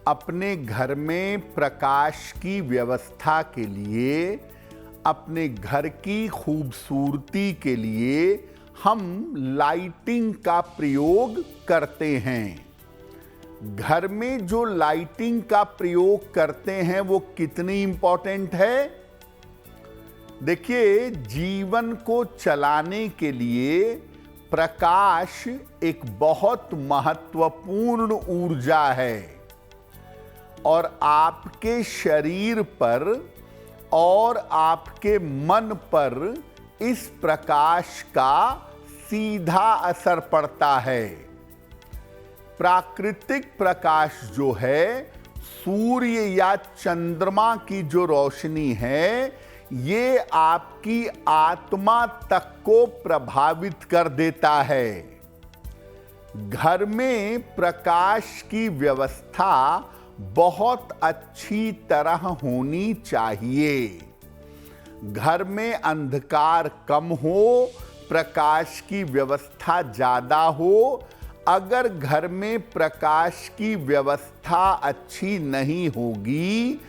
अपने घर में प्रकाश की व्यवस्था के लिए, अपने घर की खूबसूरती के लिए हम लाइटिंग का प्रयोग करते हैं। घर में जो लाइटिंग का प्रयोग करते हैं वो कितनी इंपॉर्टेंट है? देखिए, जीवन को चलाने के लिए प्रकाश एक बहुत महत्वपूर्ण ऊर्जा है और आपके शरीर पर और आपके मन पर इस प्रकाश का सीधा असर पड़ता है। प्राकृतिक प्रकाश जो है, सूर्य या चंद्रमा की जो रोशनी है, ये आपकी आत्मा तक को प्रभावित कर देता है। घर में प्रकाश की व्यवस्था बहुत अच्छी तरह होनी चाहिए। घर में अंधकार कम हो, प्रकाश की व्यवस्था ज़्यादा हो। अगर घर में प्रकाश की व्यवस्था अच्छी नहीं होगी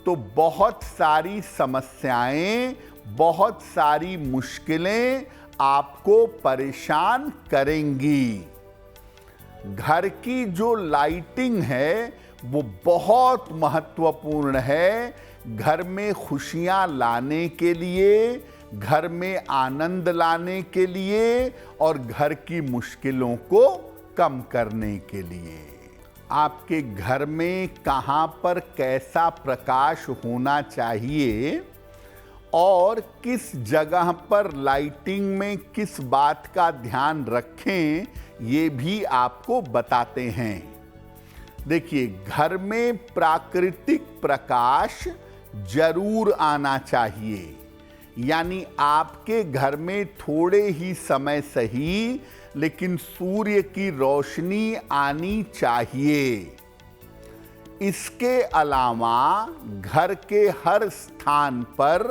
तो बहुत सारी समस्याएं, बहुत सारी मुश्किलें आपको परेशान करेंगी। घर की जो लाइटिंग है वो बहुत महत्वपूर्ण है। घर में खुशियां लाने के लिए, घर में आनंद लाने के लिए और घर की मुश्किलों को कम करने के लिए। आपके घर में कहाँ पर कैसा प्रकाश होना चाहिए और किस जगह पर लाइटिंग में किस बात का ध्यान रखें, ये भी आपको बताते हैं। देखिए, घर में प्राकृतिक प्रकाश जरूर आना चाहिए, यानी आपके घर में थोड़े ही समय सही लेकिन सूर्य की रोशनी आनी चाहिए। इसके अलावा घर के हर स्थान पर,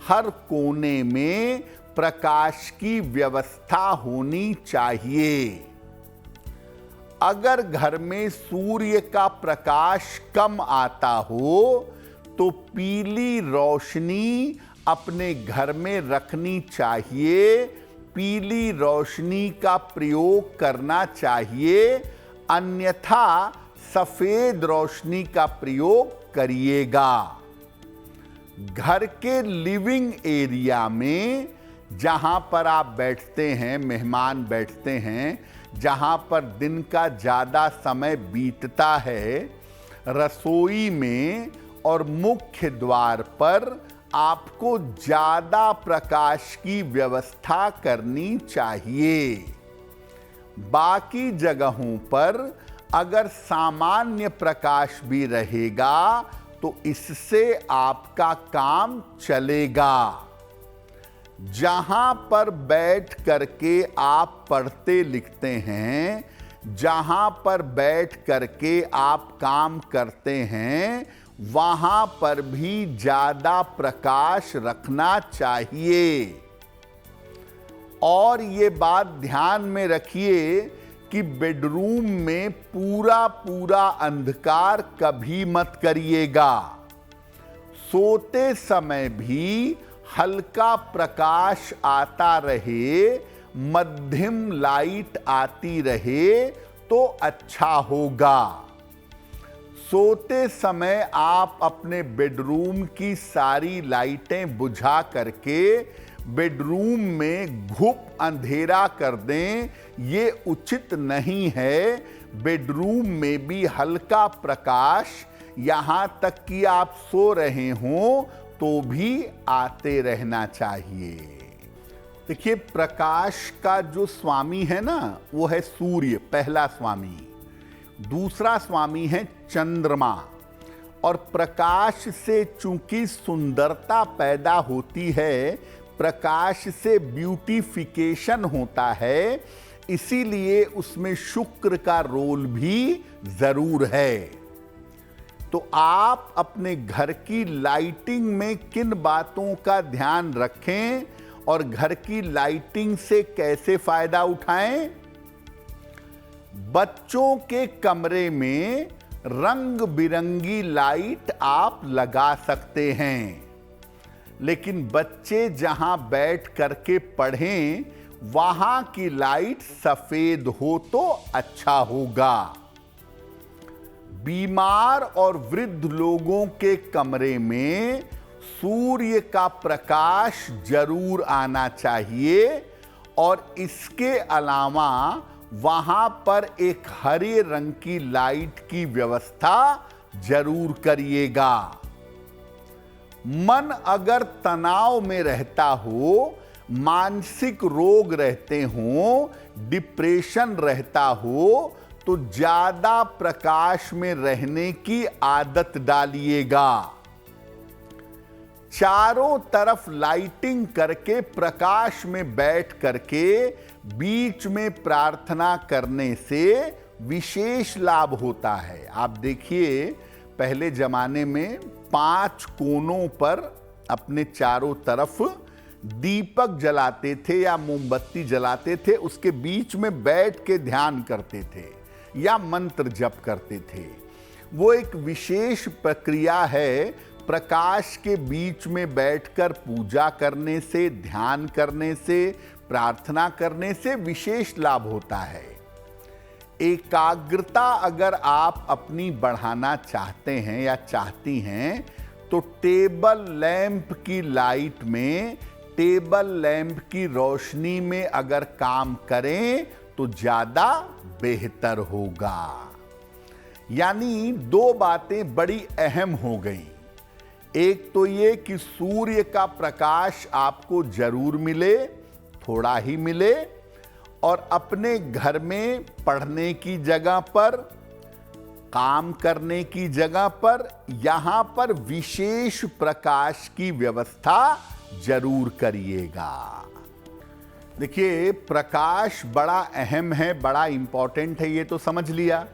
हर कोने में प्रकाश की व्यवस्था होनी चाहिए। अगर घर में सूर्य का प्रकाश कम आता हो तो पीली रोशनी अपने घर में रखनी चाहिए। पीली रोशनी का प्रयोग करना चाहिए, अन्यथा सफेद रोशनी का प्रयोग करिएगा। घर के लिविंग एरिया में, जहां पर आप बैठते हैं, मेहमान बैठते हैं, जहां पर दिन का ज़्यादा समय बीतता है, रसोई में और मुख्य द्वार पर आपको ज़्यादा प्रकाश की व्यवस्था करनी चाहिए। बाकी जगहों पर अगर सामान्य प्रकाश भी रहेगा तो इससे आपका काम चलेगा। जहां पर बैठ करके आप पढ़ते लिखते हैं, जहां पर बैठ करके आप काम करते हैं, वहां पर भी ज्यादा प्रकाश रखना चाहिए। और ये बात ध्यान में रखिए कि बेडरूम में पूरा पूरा अंधकार कभी मत करिएगा। सोते समय भी हल्का प्रकाश आता रहे, मध्यम लाइट आती रहे तो अच्छा होगा। सोते समय आप अपने बेडरूम की सारी लाइटें बुझा करके बेडरूम में घुप अंधेरा कर दें, ये उचित नहीं है। बेडरूम में भी हल्का प्रकाश, यहाँ तक कि आप सो रहे हों तो भी आते रहना चाहिए। देखिए, प्रकाश का जो स्वामी है ना, वो है सूर्य, पहला स्वामी। दूसरा स्वामी है चंद्रमा। और प्रकाश से चूंकि सुंदरता पैदा होती है, प्रकाश से ब्यूटिफिकेशन होता है, इसीलिए उसमें शुक्र का रोल भी जरूर है। तो आप अपने घर की लाइटिंग में किन बातों का ध्यान रखें और घर की लाइटिंग से कैसे फायदा उठाएं? बच्चों के कमरे में रंग बिरंगी लाइट आप लगा सकते हैं, लेकिन बच्चे जहां बैठ करके पढ़ें वहां की लाइट सफेद हो तो अच्छा होगा। बीमार और वृद्ध लोगों के कमरे में सूर्य का प्रकाश जरूर आना चाहिए और इसके अलावा वहां पर एक हरे रंग की लाइट की व्यवस्था जरूर करिएगा। मन अगर तनाव में रहता हो, मानसिक रोग रहते हो, डिप्रेशन रहता हो, तो ज्यादा प्रकाश में रहने की आदत डालिएगा। चारों तरफ लाइटिंग करके प्रकाश में बैठ करके बीच में प्रार्थना करने से विशेष लाभ होता है। आप देखिए, पहले जमाने में 5 कोनों पर अपने चारों तरफ दीपक जलाते थे या मोमबत्ती जलाते थे, उसके बीच में बैठ के ध्यान करते थे या मंत्र जप करते थे। वो एक विशेष प्रक्रिया है। प्रकाश के बीच में बैठकर पूजा करने से, ध्यान करने से, प्रार्थना करने से विशेष लाभ होता है। एकाग्रता अगर आप अपनी बढ़ाना चाहते हैं या चाहती हैं तो टेबल लैंप की लाइट में, टेबल लैंप की रोशनी में अगर काम करें तो ज्यादा बेहतर होगा। यानी 2 बातें बड़ी अहम हो गई। एक तो ये कि सूर्य का प्रकाश आपको जरूर मिले, थोड़ा ही मिले, और अपने घर में पढ़ने की जगह पर, काम करने की जगह पर, यहां पर विशेष प्रकाश की व्यवस्था जरूर करिएगा। देखिए, प्रकाश बड़ा अहम है, बड़ा इंपॉर्टेंट है, ये तो समझ लिया।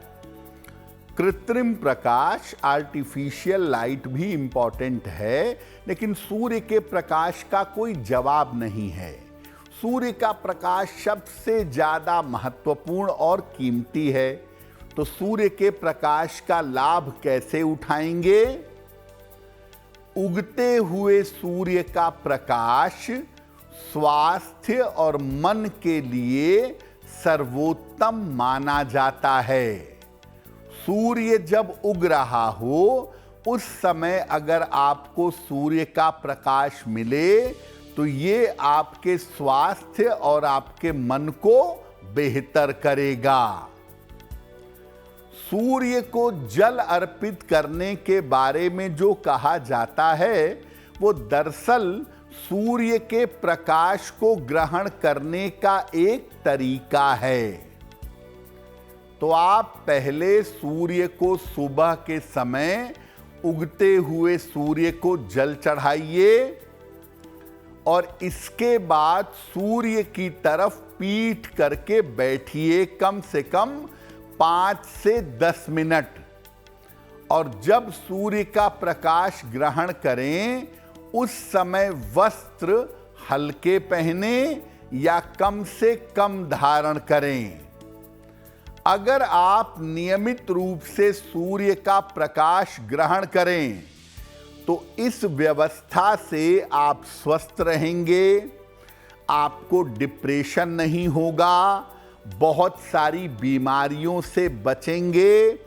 कृत्रिम प्रकाश, आर्टिफिशियल लाइट भी इंपॉर्टेंट है, लेकिन सूर्य के प्रकाश का कोई जवाब नहीं है। सूर्य का प्रकाश सबसे ज्यादा महत्वपूर्ण और कीमती है। तो सूर्य के प्रकाश का लाभ कैसे उठाएंगे? उगते हुए सूर्य का प्रकाश स्वास्थ्य और मन के लिए सर्वोत्तम माना जाता है। सूर्य जब उग रहा हो उस समय अगर आपको सूर्य का प्रकाश मिले तो ये आपके स्वास्थ्य और आपके मन को बेहतर करेगा। सूर्य को जल अर्पित करने के बारे में जो कहा जाता है वो दरअसल सूर्य के प्रकाश को ग्रहण करने का एक तरीका है। तो आप पहले सूर्य को सुबह के समय उगते हुए सूर्य को जल चढ़ाइए और इसके बाद सूर्य की तरफ पीठ करके बैठिए कम से कम 5 से 10 मिनट। और जब सूर्य का प्रकाश ग्रहण करें उस समय वस्त्र हल्के पहने या कम से कम धारण करें। अगर आप नियमित रूप से सूर्य का प्रकाश ग्रहण करें तो इस व्यवस्था से आप स्वस्थ रहेंगे, आपको डिप्रेशन नहीं होगा, बहुत सारी बीमारियों से बचेंगे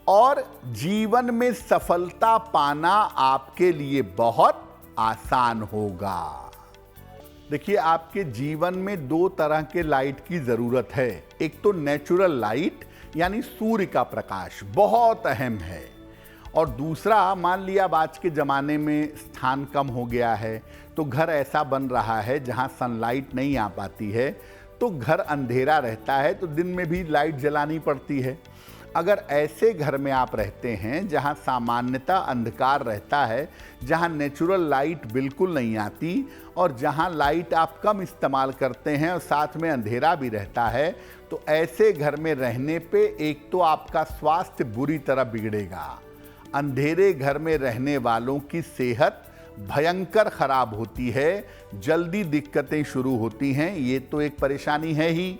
और जीवन में सफलता पाना आपके लिए बहुत आसान होगा। देखिए, आपके जीवन में 2 तरह के लाइट की जरूरत है। एक तो नेचुरल लाइट यानी सूर्य का प्रकाश बहुत अहम है, और दूसरा, मान लिया अब आज के ज़माने में स्थान कम हो गया है तो घर ऐसा बन रहा है जहां सनलाइट नहीं आ पाती है, तो घर अंधेरा रहता है तो दिन में भी लाइट जलानी पड़ती है। अगर ऐसे घर में आप रहते हैं जहां सामान्यतः अंधकार रहता है, जहां नेचुरल लाइट बिल्कुल नहीं आती और जहां लाइट आप कम इस्तेमाल करते हैं और साथ में अंधेरा भी रहता है, तो ऐसे घर में रहने पे एक तो आपका स्वास्थ्य बुरी तरह बिगड़ेगा। अंधेरे घर में रहने वालों की सेहत भयंकर खराब होती है, जल्दी दिक्कतें शुरू होती हैं, ये तो एक परेशानी है ही।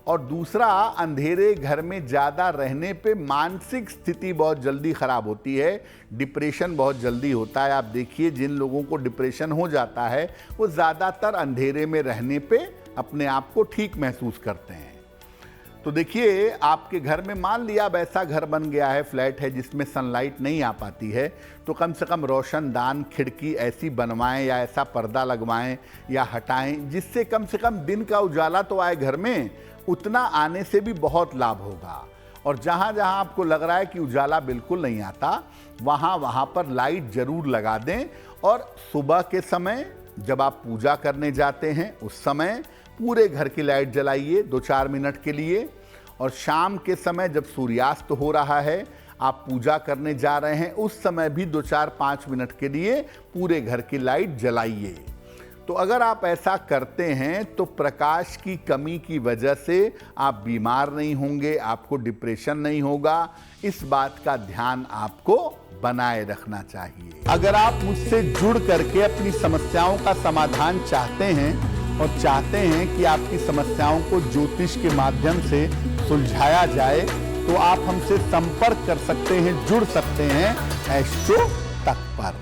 और दूसरा, अंधेरे घर में ज़्यादा रहने पे मानसिक स्थिति बहुत जल्दी ख़राब होती है, डिप्रेशन बहुत जल्दी होता है। आप देखिए जिन लोगों को डिप्रेशन हो जाता है वो ज़्यादातर अंधेरे में रहने पे अपने आप को ठीक महसूस करते हैं। तो देखिए, आपके घर में मान लिया अब ऐसा घर बन गया है, फ्लैट है जिसमें सनलाइट नहीं आ पाती है, तो कम से कम रोशनदान खिड़की ऐसी बनवाएं या ऐसा पर्दा लगवाएं या हटाएं जिससे कम से कम दिन का उजाला तो आए घर में। उतना आने से भी बहुत लाभ होगा। और जहां जहां आपको लग रहा है कि उजाला बिल्कुल नहीं आता, वहां पर लाइट जरूर लगा दें। और सुबह के समय जब आप पूजा करने जाते हैं उस समय पूरे घर की लाइट जलाइए 2-4 मिनट के लिए। और शाम के समय जब सूर्यास्त हो रहा है, आप पूजा करने जा रहे हैं, उस समय भी 2-4-5 मिनट के लिए पूरे घर की लाइट जलाइए। तो अगर आप ऐसा करते हैं तो प्रकाश की कमी की वजह से आप बीमार नहीं होंगे, आपको डिप्रेशन नहीं होगा। इस बात का ध्यान आपको बनाए रखना चाहिए। अगर आप मुझसे जुड़ करके अपनी समस्याओं का समाधान चाहते हैं और चाहते हैं कि आपकी समस्याओं को ज्योतिष के माध्यम से सुलझाया जाए, तो आप हमसे संपर्क कर सकते हैं, जुड़ सकते हैं एस्ट्रो तक पर।